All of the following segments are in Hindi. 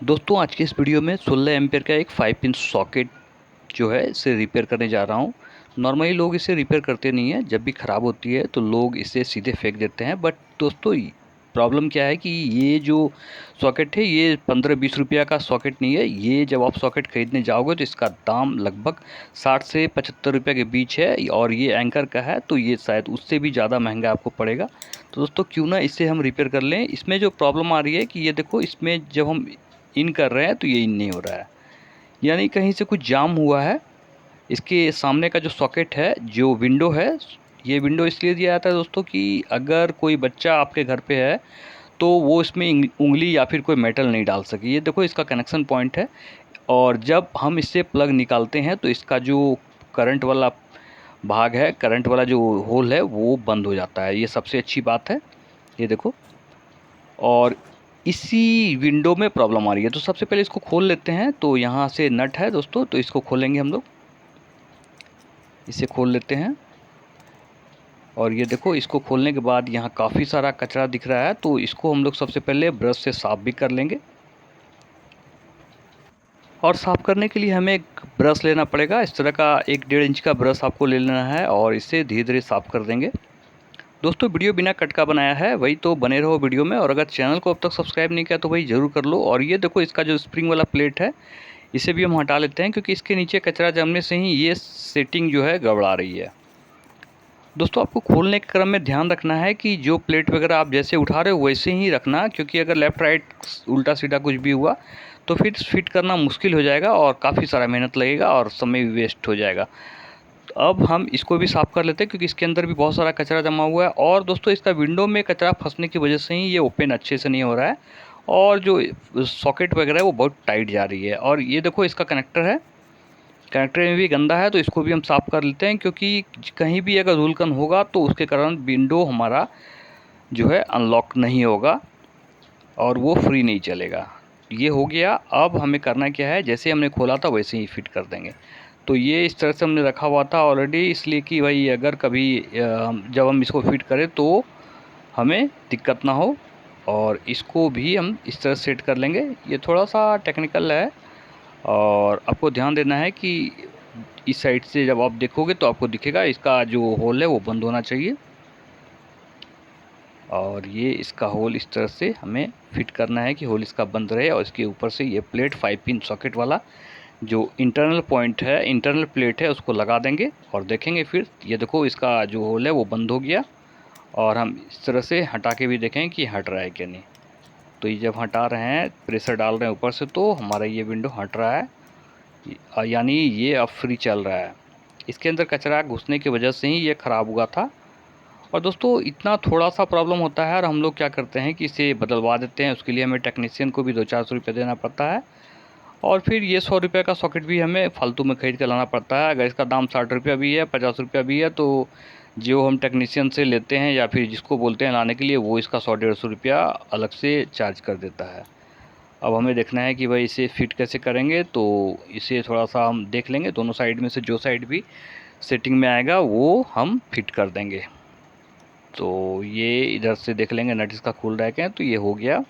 दोस्तों आज की इस वीडियो में 16 एम्पेयर का एक 5 पिन सॉकेट जो है इसे रिपेयर करने जा रहा हूँ। नॉर्मली लोग इसे रिपेयर करते नहीं है, जब भी ख़राब होती है तो लोग इसे सीधे फेंक देते हैं। बट दोस्तों प्रॉब्लम क्या है कि ये जो सॉकेट है ये 15-20 रुपया का सॉकेट नहीं है। ये जब आप सॉकेट ख़रीदने जाओगे तो इसका दाम लगभग 60 से 75 रुपये के बीच है, और ये एंकर का है तो ये शायद उससे भी ज़्यादा महंगा आपको पड़ेगा। तो दोस्तों क्यों ना इसे हम रिपेयर कर लें। इसमें जो प्रॉब्लम आ रही है कि ये देखो, इसमें जब हम इन कर रहे हैं तो ये इन नहीं हो रहा है, यानी कहीं से कुछ जाम हुआ है। इसके सामने का जो सॉकेट है, जो विंडो है, ये विंडो इसलिए दिया जाता है दोस्तों कि अगर कोई बच्चा आपके घर पे है तो वो इसमें उंगली या फिर कोई मेटल नहीं डाल सके। ये देखो इसका कनेक्शन पॉइंट है, और जब हम इससे प्लग निकालते हैं तो इसका जो करंट वाला भाग है, करंट वाला जो होल है वो बंद हो जाता है। ये सबसे अच्छी बात है, ये देखो। और इसी विंडो में प्रॉब्लम आ रही है, तो सबसे पहले इसको खोल लेते हैं। तो यहाँ से नट है दोस्तों, तो इसको खोलेंगे हम लोग, इसे खोल लेते हैं। और ये देखो, इसको खोलने के बाद यहाँ काफ़ी सारा कचरा दिख रहा है, तो इसको हम लोग सबसे पहले ब्रश से साफ़ भी कर लेंगे। और साफ़ करने के लिए हमें एक ब्रश लेना पड़ेगा। इस तरह का 1-1.5 इंच का ब्रश आपको ले लेना है, और इसे धीरे धीरे साफ़ कर देंगे। दोस्तों वीडियो बिना कट का बनाया है, वही तो बने रहो वीडियो में। और अगर चैनल को अब तक सब्सक्राइब नहीं किया तो भाई ज़रूर कर लो। और ये देखो, इसका जो स्प्रिंग वाला प्लेट है इसे भी हम हटा लेते हैं, क्योंकि इसके नीचे कचरा जमने से ही ये सेटिंग जो है गड़बड़ा रही है। दोस्तों आपको खोलने के क्रम में ध्यान रखना है कि जो प्लेट वगैरह आप जैसे उठा रहे हो वैसे ही रखना, क्योंकि अगर लेफ़्ट राइट उल्टा सीधा कुछ भी हुआ तो फिर फिट करना मुश्किल हो जाएगा, और काफ़ी सारा मेहनत लगेगा और समय भी वेस्ट हो जाएगा। तो अब हम इसको भी साफ़ कर लेते हैं, क्योंकि इसके अंदर भी बहुत सारा कचरा जमा हुआ है। और दोस्तों इसका विंडो में कचरा फंसने की वजह से ही ये ओपन अच्छे से नहीं हो रहा है, और जो सॉकेट वगैरह है वो बहुत टाइट जा रही है। और ये देखो, इसका कनेक्टर है, कनेक्टर में भी गंदा है, तो इसको भी हम साफ़ कर लेते हैं, क्योंकि कहीं भी अगर धूलकन होगा तो उसके कारण विंडो हमारा जो है अनलॉक नहीं होगा और वो फ्री नहीं चलेगा। ये हो गया। अब हमें करना क्या है, जैसे हमने खोला था वैसे ही फिट कर देंगे। तो ये इस तरह से हमने रखा हुआ था ऑलरेडी, इसलिए कि भाई अगर कभी जब हम इसको फिट करें तो हमें दिक्कत ना हो। और इसको भी हम इस तरह सेट कर लेंगे। ये थोड़ा सा टेक्निकल है, और आपको ध्यान देना है कि इस साइड से जब आप देखोगे तो आपको दिखेगा इसका जो होल है वो बंद होना चाहिए। और ये इसका होल इस तरह से हमें फिट करना है कि होल इसका बंद रहे, और इसके ऊपर से ये प्लेट 5 पिन सॉकेट वाला जो इंटरनल पॉइंट है, इंटरनल प्लेट है, उसको लगा देंगे और देखेंगे। फिर ये देखो, इसका जो होल है वो बंद हो गया। और हम इस तरह से हटा के भी देखें कि हट रहा है कि नहीं। तो ये जब हटा रहे हैं, प्रेशर डाल रहे हैं ऊपर से, तो हमारा ये विंडो हट रहा है, यानी ये अब फ्री चल रहा है। इसके अंदर कचरा घुसने की वजह से ही ये ख़राब हुआ था। और दोस्तों इतना थोड़ा सा प्रॉब्लम होता है, और हम लोग क्या करते हैं कि इसे बदलवा देते हैं। उसके लिए हमें टेक्नीशियन को भी 200-400 रुपये देना पड़ता है, और फिर ये 100 रुपये का सॉकेट भी हमें फालतू में ख़रीद कर लाना पड़ता है। अगर इसका दाम 60 रुपया भी है, 50 रुपया भी है, तो जो हम टेक्नीशियन से लेते हैं या फिर जिसको बोलते हैं लाने के लिए, वो इसका 100-150 रुपया अलग से चार्ज कर देता है। अब हमें देखना है कि भाई इसे फिट कैसे करेंगे, तो इसे थोड़ा सा हम देख लेंगे। दोनों साइड में से जो साइड भी सेटिंग में आएगा वो हम फिट कर देंगे। तो ये इधर से देख लेंगे नट इसका खुल रहा है क्या, तो ये हो गया।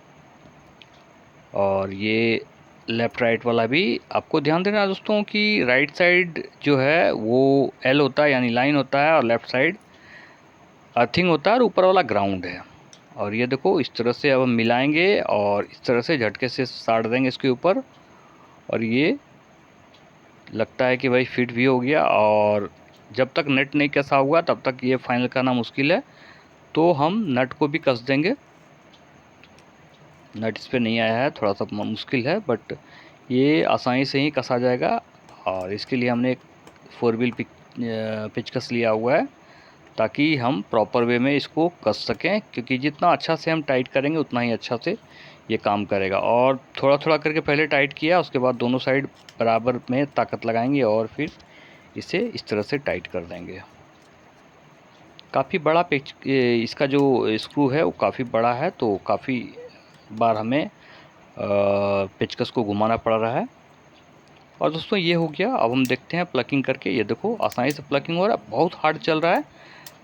और ये लेफ़्ट राइट वाला भी आपको ध्यान देना है दोस्तों कि राइट साइड जो है वो एल होता है, यानी लाइन होता है, और लेफ़्ट साइड अर्थिंग होता है, और ऊपर वाला ग्राउंड है। और ये देखो, इस तरह से अब हम मिलाएंगे और इस तरह से झटके से साड़ देंगे इसके ऊपर, और ये लगता है कि भाई फिट भी हो गया। और जब तक नट नहीं कसा हुआ तब तक ये फाइनल करना मुश्किल है, तो हम नट को भी कस देंगे। नट इस पर नहीं आया है, थोड़ा सा मुश्किल है, बट ये आसानी से ही कसा जाएगा। और इसके लिए हमने एक 4 व्हील पेचकस लिया हुआ है, ताकि हम प्रॉपर वे में इसको कस सकें, क्योंकि जितना अच्छा से हम टाइट करेंगे उतना ही अच्छा से ये काम करेगा। और थोड़ा थोड़ा करके पहले टाइट किया, उसके बाद दोनों साइड बराबर में ताकत लगाएंगे, और फिर इसे इस तरह से टाइट कर देंगे। काफ़ी बड़ा इसका जो स्क्रू है वो काफ़ी बड़ा है, तो काफ़ी बार हमें पेचकस को घुमाना पड़ रहा है। और दोस्तों ये हो गया। अब हम देखते हैं प्लकिंग करके। ये देखो, आसानी से प्लकिंग हो रहा है, बहुत हार्ड चल रहा है,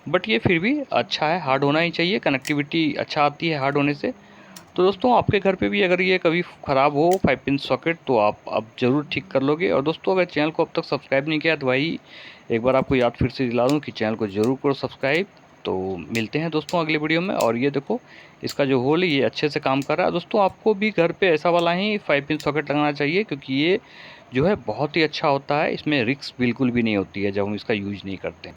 बट ये फिर भी अच्छा है। हार्ड होना ही चाहिए, कनेक्टिविटी अच्छा आती है हार्ड होने से। तो दोस्तों आपके घर पे भी अगर ये कभी ख़राब हो 5 पिन सॉकेट तो आप अब ज़रूर ठीक कर लोगे। और दोस्तों अगर चैनल को अब तक सब्सक्राइब नहीं किया तो भाई एक बार आपको याद फिर से दिला दूँ कि चैनल को ज़रूर करो सब्सक्राइब। तो मिलते हैं दोस्तों अगले वीडियो में। और ये देखो इसका जो होल है ये अच्छे से काम कर रहा है। दोस्तों आपको भी घर पे ऐसा वाला ही 5 पिन सॉकेट लगाना चाहिए, क्योंकि ये जो है बहुत ही अच्छा होता है, इसमें रिस्क बिल्कुल भी नहीं होती है जब हम इसका यूज़ नहीं करते हैं।